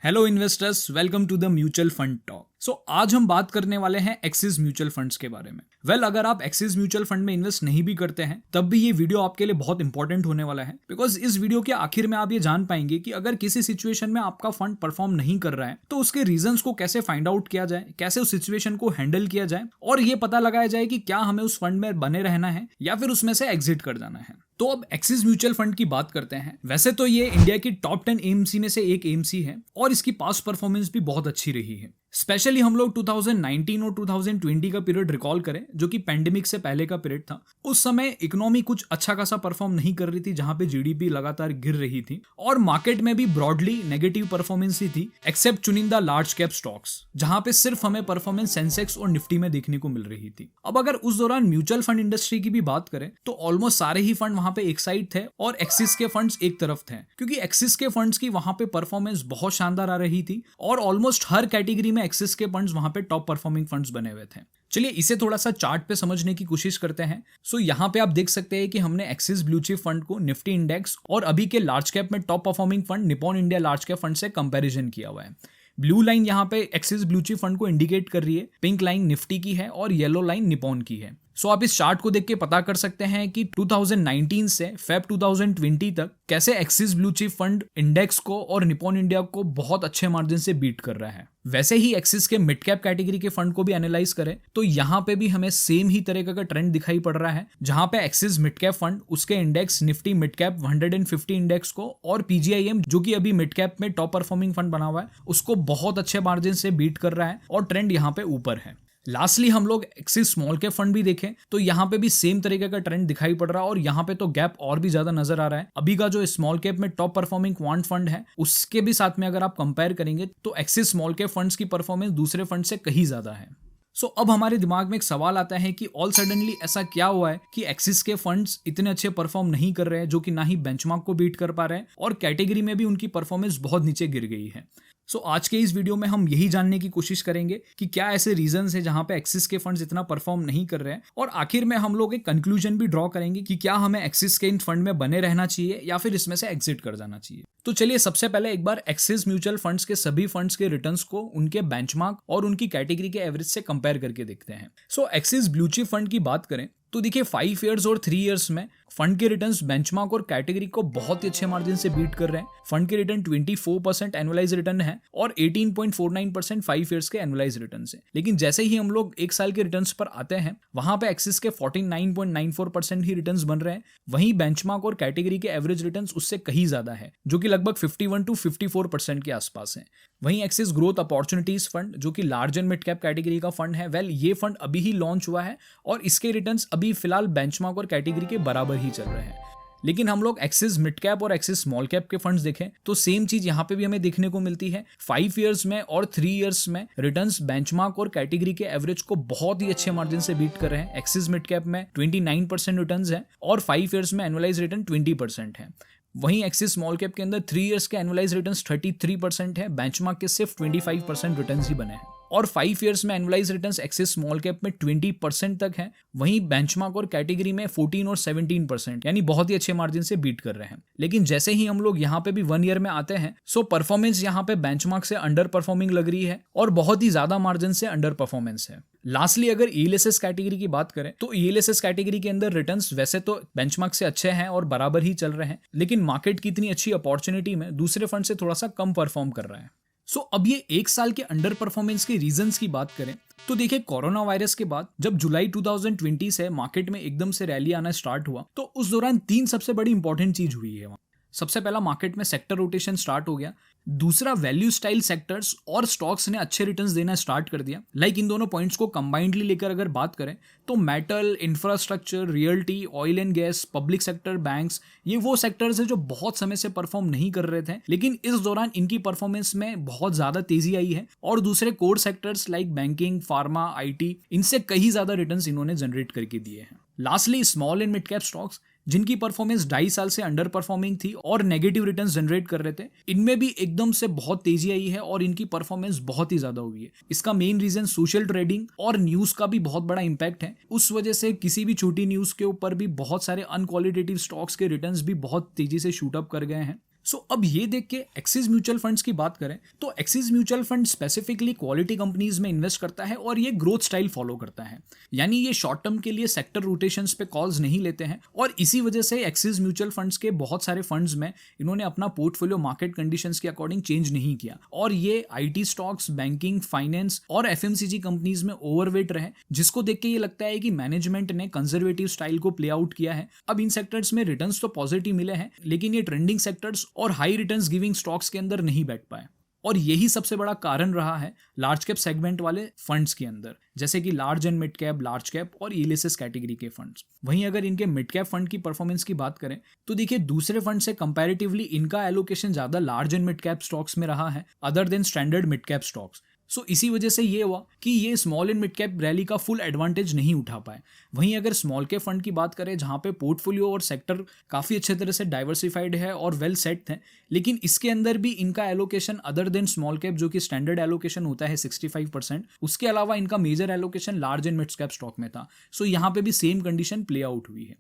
Hello investors, welcome to the mutual fund talk. So आज हम बात करने वाले हैं एक्सिस म्यूचुअल फंड्स के बारे में। अगर आप एक्सिस म्यूचुअल फंड में इन्वेस्ट नहीं भी करते हैं तब भी ये वीडियो आपके लिए बहुत इंपॉर्टेंट होने वाला है, बिकॉज इस वीडियो के आखिर में आप ये जान पाएंगे कि अगर किसी सिचुएशन में आपका फंड परफॉर्म नहीं कर रहा है तो उसके रीजंस को कैसे फाइंड आउट किया जाए, कैसे उस सिचुएशन को हैंडल किया जाए और ये पता लगाया जाए कि क्या हमें उस फंड में बने रहना है या फिर उसमें से एग्जिट कर जाना है। तो अब एक्सिस म्यूचुअल फंड की बात करते हैं। वैसे तो ये इंडिया की टॉप 10 एएमसी में से एक एएमसी है और इसकी पास्ट परफॉर्मेंस भी बहुत अच्छी रही है। स्पेशली हम लोग 2019 और 2020 का पीरियड रिकॉल करें, जो कि पैंडेमिक से पहले का पीरियड था। उस समय इकोनॉमी कुछ अच्छा खासा परफॉर्म नहीं कर रही थी, जहां पे जीडीपी लगातार गिर रही थी और मार्केट में भी ब्रॉडली नेगेटिव परफॉर्मेंस ही थी, एक्सेप्ट चुनिंदा लार्ज कैप स्टॉक्स, जहां पे सिर्फ हमें परफॉर्मेंस सेंसेक्स और निफ्टी में देखने को मिल रही थी। अब अगर उस दौरान म्यूचुअल फंड इंडस्ट्री की भी बात करें तो ऑलमोस्ट सारे ही फंड वहां पे एक साइड थे और एक्सिस के फंड्स एक तरफ थे, क्योंकि एक्सिस के फंड्स की वहां पे परफॉर्मेंस बहुत शानदार आ रही थी और ऑलमोस्ट हर कैटेगरी में एक्सिस के फंड्स वहां पे टॉप परफॉर्मिंग फंड्स बने हुए थे। चलिए इसे थोड़ा सा चार्ट पे समझने की कोशिश करते हैं। सो यहाँ पे आप देख सकते हैं कि हमने एक्सिस ब्लू चिप फंड को निफ्टी इंडेक्स और अभी के लार्ज कैप में top performing fund Nippon India large cap fund से कंपैरिजन किया हुआ है। ब्लू लाइन यहाँ पे एक्सिस ब्लू चिप फंड को इंडिकेट कर रही है, पिंक लाइन निफ्टी की है और येलो लाइन निप्पॉन की है। सो आप इस चार्ट को देख के पता कर सकते हैं कि 2019 से फेब 2020 तक कैसे axis blue chip fund index को और निप्पॉन इंडिया को बहुत अच्छे मार्जिन से बीट कर रहा है। वैसे ही एक्सिस के मिड कैप कैटेगरी के फंड को भी एनालाइज करें तो यहाँ पे भी हमें सेम ही तरह का ट्रेंड दिखाई पड़ रहा है, जहां पे एक्सिस मिड कैप फंड उसके index Nifty mid cap 150 index को और पीजीआईएम जो कि अभी मिड कैप में टॉप परफॉर्मिंग फंड बना हुआ है उसको बहुत अच्छे मार्जिन से बीट कर रहा है और ट्रेंड यहाँ पे ऊपर है। लास्टली हम लोग एक्सिस स्मॉल कैप फंड भी देखें तो यहाँ पे भी सेम तरीके का ट्रेंड दिखाई पड़ रहा है और यहाँ पे तो गैप और भी ज्यादा नजर आ रहा है। अभी का जो स्मॉल कैप में टॉप परफॉर्मिंग क्वांट फंड है उसके भी साथ में अगर आप कंपेयर करेंगे तो एक्सिस स्मॉल कैप फंड्स की परफॉर्मेंस दूसरे फंड से कहीं ज्यादा है। सो अब हमारे दिमाग में एक सवाल आता है कि ऑल सडनली ऐसा क्या हुआ है कि एक्सिस के फंड्स इतने अच्छे परफॉर्म नहीं कर रहे हैं, जो कि ना ही बेंचमार्क को बीट कर पा रहे हैं और कैटेगरी में भी उनकी परफॉर्मेंस बहुत नीचे गिर गई है। सो आज के इस वीडियो में हम यही जानने की कोशिश करेंगे कि क्या ऐसे रीजंस है जहां पे एक्सिस के फंड्स इतना परफॉर्म नहीं कर रहे हैं और आखिर में हम लोग एक कंक्लूजन भी ड्रॉ करेंगे कि क्या हमें एक्सिस के इन फंड में बने रहना चाहिए या फिर इसमें से एग्जिट कर जाना चाहिए। तो चलिए सबसे पहले एक बार एक्सिस म्यूचुअल फंड्स के सभी फंड्स के रिटर्न्स को उनके बेंचमार्क और उनकी कैटेगरी के एवरेज से कंपेयर करके देखते हैं। सो एक्सिस ब्लू चिप फंड की बात करें तो देखिए 5 इयर्स और 3 इयर्स में फंड के रिटर्न्स बेंचमार्क और कैटेगरी को बहुत ही अच्छे मार्जिन से बीट कर रहे हैं। फंड के रिटर्न 24% एनुअलाइज रिटर्न है और 18.49% 5 इयर्स के एनुअलाइज रिटर्न है। लेकिन जैसे ही हम लोग एक साल के रिटर्न्स पर आते हैं वहां पे एक्सिस के 49.94% ही रिटर्न्स बन रहे हैं, वहीं बेंचमार्क और कैटेगरी के एवरेज रिटर्न्स उससे कहीं ज्यादा है, जो कि लगभग 51 to 54% के आसपास है। वहीं एक्सिस ग्रोथ अपॉर्चुनिटीज फंड जो कि large and mid cap category का फंड है, ये फंड अभी ही लॉन्च हुआ है और इसके रिटर्न्स अभी फिलहाल बेंचमार्क और कैटेगरी के बराबर ही चल रहे हैं। लेकिन हम लोग एक्सिस मिड कैप और एक्सिस स्मॉल कैप के फंड्स देखें तो सेम चीज यहाँ पे भी हमें देखने को मिलती है। 5 इयर्स में और 3 इयर्स में रिटर्न्स बेंचमार्क और कैटेगरी के एवरेज को बहुत ही अच्छे मार्जिन से बीट कर रहे हैं। एक्सिस मिड कैप में 29% रिटर्न्स है और 5 इयर्स में एनुअलाइज रिटर्न 20% है। वहीं एक्सिस स्मॉल कैप के अंदर 3 इयर्स के एनुअलाइज रिटर्न्स 33% है, बेंचमार्क के सिर्फ 25% रिटर्न्स ही बने हैं और 5 इयर्स में annualise returns axis small cap में 20% तक है, वहीं बेंचमार्क और कैटेगरी में 14 और 17%, यानी बहुत ही अच्छे मार्जिन से बीट कर रहे हैं। लेकिन जैसे ही हम लोग यहाँ पे भी 1 ईयर में आते हैं सो परफॉर्मेंस यहाँ पे बेंचमार्क से अंडर परफॉर्मिंग लग रही है और बहुत ही ज्यादा मार्जिन से अंडर परफॉर्मेंस है। लास्टली अगर ईएलएसएस कैटेगरी की बात करें तो ईएलएसएस कैटेगरी के अंदर रिटर्न्स वैसे तो बेंचमार्क से अच्छे हैं और बराबर ही चल रहे हैं, लेकिन मार्केट की इतनी अच्छी अपॉर्चुनिटी में दूसरे फंड से थोड़ा सा कम परफॉर्म कर रहा है। सो अब ये एक साल के अंडर परफॉर्मेंस के रीजंस की बात करें तो देखिए कोरोना वायरस के बाद जब जुलाई 2020 से मार्केट में एकदम से रैली आना स्टार्ट हुआ तो उस दौरान 3 सबसे बड़ी इंपॉर्टेंट चीज हुई है। सबसे पहला, मार्केट में सेक्टर रोटेशन स्टार्ट हो गया। दूसरा, वैल्यू स्टाइल सेक्टर्स और स्टॉक्स ने अच्छे रिटर्न्स देना स्टार्ट कर दिया। इन दोनों पॉइंट्स को कंबाइंडली लेकर अगर बात करें तो metal, infrastructure, realty, oil and gas, public sector, banks, ये वो सेक्टर्स है जो बहुत समय से परफॉर्म नहीं कर रहे थे, लेकिन इस दौरान इनकी परफॉर्मेंस में बहुत ज्यादा तेजी आई है और दूसरे core sectors like banking, pharma, IT, इनसे कहीं ज्यादा रिटर्न्स इन्होंने जनरेट करके दिए हैं। Lastly, small and mid cap stocks जिनकी परफॉर्मेंस 2.5 साल से अंडर परफॉर्मिंग थी और नेगेटिव रिटर्न्स जनरेट कर रहे थे, इनमें भी एकदम से बहुत तेजी आई है और इनकी परफॉर्मेंस बहुत ही ज्यादा हुई है। इसका मेन रीजन सोशल ट्रेडिंग और न्यूज का भी बहुत बड़ा इंपैक्ट है। उस वजह से किसी भी छोटी न्यूज के ऊपर भी बहुत सारे अनक्वालिटेटिव स्टॉक्स के रिटर्न्स भी बहुत तेजी से शूट अप कर गए हैं। सो अब ये देख के एक्सिस म्यूचुअल फंड्स की बात करें तो axis mutual fund specifically quality companies में इन्वेस्ट करता है और ये ग्रोथ स्टाइल फॉलो करता है, यानी ये शॉर्ट टर्म के लिए सेक्टर रोटेशंस पे कॉल्स नहीं लेते हैं। और इसी वजह से एक्सिस म्यूचुअल फंड्स के बहुत सारे फंड्स में इन्होंने अपना पोर्टफोलियो मार्केट कंडीशंस के अकॉर्डिंग चेंज नहीं किया और ये आईटी स्टॉक्स, बैंकिंग, फाइनेंस और एफएमसीजी कंपनीज में ओवरवेट रहे, जिसको देख के ये लगता है कि मैनेजमेंट ने कंजर्वेटिव स्टाइल को प्ले आउट किया है। अब इन सेक्टर्स में रिटर्न्स तो पॉजिटिव मिले हैं, लेकिन ये ट्रेंडिंग सेक्टर्स और हाई रिटर्न्स गिविंग स्टॉक्स के अंदर नहीं बैठ पाए और यही सबसे बड़ा कारण रहा है लार्ज कैप सेगमेंट वाले फंड्स के अंदर, जैसे कि large and mid cap, large cap और ईलिसिस कैटेगरी के फंड्स। वहीं अगर इनके मिड कैप फंड की परफॉर्मेंस की बात करें तो देखिए दूसरे फंड से कंपैरेटिवली इनका एलोकेशन ज्यादा large and mid cap stocks में रहा है other than standard mid cap stocks. So इसी वजह से ये हुआ कि ये small and mid cap rally का फुल एडवांटेज नहीं उठा पाए। वहीं अगर स्मॉल कैप फंड की बात करें जहां पे पोर्टफोलियो और सेक्टर काफ़ी अच्छे तरह से डाइवर्सिफाइड है और वेल सेट है, लेकिन इसके अंदर भी इनका allocation other than small cap जो कि स्टैंडर्ड एलोकेशन होता है 65%, उसके अलावा इनका major allocation large and mid cap stock में था। सो यहाँ पे भी सेम कंडीशन प्ले आउट हुई है।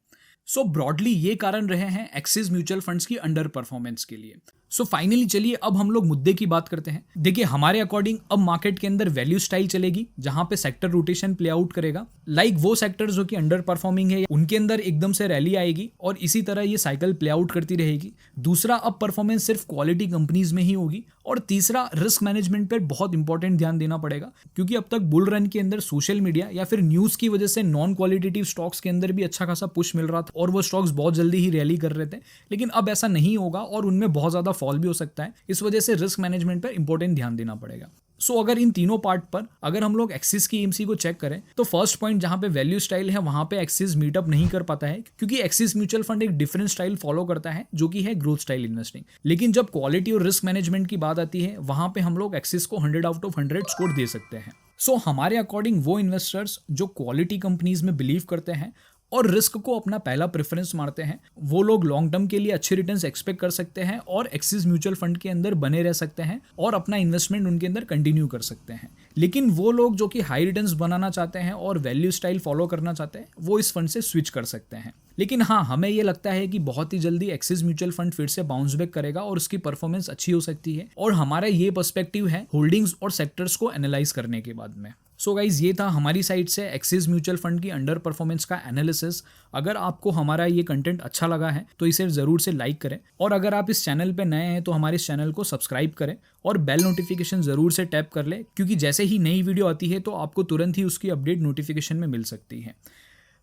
सो ब्रॉडली ये कारण रहे हैं एक्सिस म्यूचुअल फंड्स की अंडर परफॉर्मेंस के लिए। सो फाइनली चलिए अब हम लोग मुद्दे की बात करते हैं। देखिए हमारे अकॉर्डिंग अब मार्केट के अंदर वैल्यू स्टाइल चलेगी जहां पे सेक्टर रोटेशन प्ले आउट करेगा। लाइक वो सेक्टर्स जो कि अंडर परफॉर्मिंग है उनके अंदर एकदम से रैली आएगी और इसी तरह ये साइकिल प्ले आउट करती रहेगी। दूसरा, अब परफॉर्मेंस सिर्फ क्वालिटी कंपनीज में ही होगी। और तीसरा, रिस्क मैनेजमेंट पर बहुत इंपॉर्टेंट ध्यान देना पड़ेगा, क्योंकि अब तक बुल रन के अंदर सोशल मीडिया या फिर न्यूज की वजह से नॉन क्वालिटेटिव स्टॉक्स के अंदर भी अच्छा खासा पुश मिल रहा था और वो स्टॉक्स बहुत जल्दी ही रैली कर रहे थे, लेकिन अब ऐसा नहीं होगा और उनमें बहुत ज्यादा फॉल भी हो सकता है। इस वजह से रिस्क मैनेजमेंट पर इंपॉर्टेंट ध्यान देना पड़ेगा। सो अगर इन तीनों पार्ट पर अगर हम लोग एक्सिस की EMC को चेक करें तो फर्स्ट पॉइंट जहां पे वैल्यू स्टाइल है वहां पे एक्सिस मीटअप नहीं कर पाता है, क्योंकि एक्सिस म्यूचुअल फंड एक डिफरेंट स्टाइल फॉलो करता है जो कि है ग्रोथ स्टाइल इन्वेस्टिंग। लेकिन जब क्वालिटी और रिस्क मैनेजमेंट की बात आती है वहां पे हम लोग एक्सिस को 100 आउट ऑफ 100 स्कोर दे सकते हैं। सो हमारे अकॉर्डिंग वो इन्वेस्टर्स जो क्वालिटी कंपनीज में बिलीव करते हैं और रिस्क को अपना पहला प्रेफरेंस मारते हैं, वो लोग लॉन्ग टर्म के लिए अच्छे रिटर्न्स एक्सपेक्ट कर सकते हैं और एक्सिस म्यूचुअल फंड के अंदर बने रह सकते हैं और अपना इन्वेस्टमेंट उनके अंदर कंटिन्यू कर सकते हैं। लेकिन वो लोग जो कि हाई रिटर्न्स बनाना चाहते हैं और वैल्यू स्टाइल फॉलो करना चाहते हैं वो इस फंड से स्विच कर सकते हैं। लेकिन हाँ, हमें ये लगता है कि बहुत ही जल्दी एक्सिस म्यूचुअल फंड फिर से बाउंस बैक करेगा और उसकी परफॉर्मेंस अच्छी हो सकती है, और हमारा ये पर्सपेक्टिव है होल्डिंग्स और सेक्टर्स को एनालाइज करने के बाद में। सो गाइज, ये था हमारी साइड से एक्सिस म्यूचुअल फंड की अंडर परफॉर्मेंस का एनालिसिस। अगर आपको हमारा ये कंटेंट अच्छा लगा है तो इसे ज़रूर से लाइक करें, और अगर आप इस चैनल पे नए हैं तो हमारे इस चैनल को सब्सक्राइब करें और बेल नोटिफिकेशन ज़रूर से टैप कर लें, क्योंकि जैसे ही नई वीडियो आती है तो आपको तुरंत ही उसकी अपडेट नोटिफिकेशन में मिल सकती है।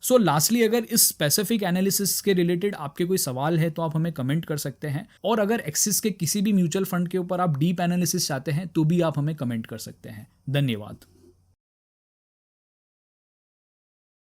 सो लास्टली, अगर इस स्पेसिफिक एनालिसिस के रिलेटेड आपके कोई सवाल है तो आप हमें कमेंट कर सकते हैं, और अगर एक्सिस के किसी भी म्यूचुअल फंड के ऊपर आप डीप एनालिसिस चाहते हैं तो भी आप हमें कमेंट कर सकते हैं। धन्यवाद।